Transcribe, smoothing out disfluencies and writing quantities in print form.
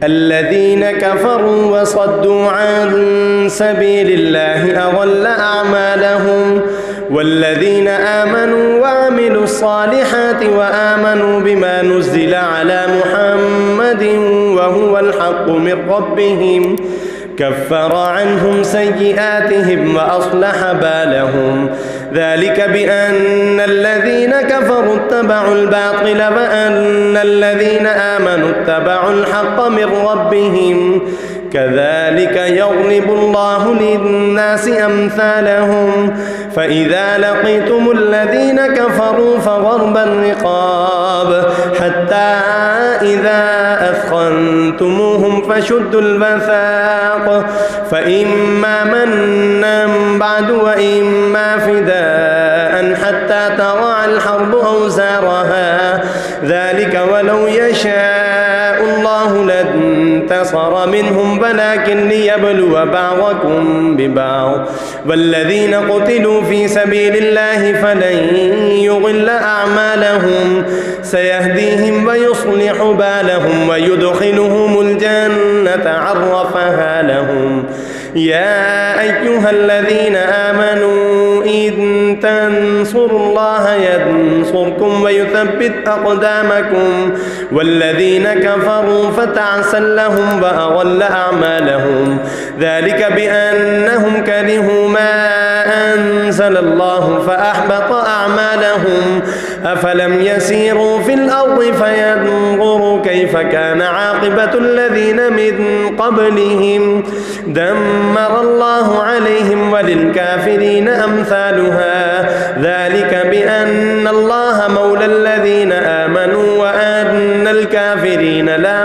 الذين كفروا وصدوا عن سبيل الله أضل أعمالهم والذين آمنوا وعملوا الصالحات وآمنوا بما نزل على محمد وهو الحق من ربهم كفر عنهم سيئاتهم وأصلح بالهم ذلك بأن الذين كفروا اتبعوا الباطل وأن الذين آمنوا اتبعوا الحق من ربهم كذلك يضرب الله للناس أمثالهم فإذا لقيتم الذين كفروا فضرب الرقاب حتى إذا أثخنتموهم فشدوا الوثاق فإما منا بعد وإما فداء حتى تضع الحرب أوزارها ذلك ولو يشاء الله لانتصر منهم ولكن ليبلو بعضكم ببعض والذين قتلوا في سبيل الله فلن يضل أعمالهم سيهديهم ويصلح بالهم ويدخلهم الجنة عرفها لهم يا أيها الذين آمنوا إن تنصروا الله ينصركم ويثبت أقدامكم والذين كفروا فتعسا لهم وأضل أعمالهم ذلك بأنهم كرهوا ما أنزل الله فأحبط أعمالهم أفلم يسيروا في الأرض فينظروا كيف كان عاقبة الذين من قبلهم دمر الله عليهم وللكافرين أمثالها ذلك بأن الله مولى الذين آمنوا وأن الكافرين لا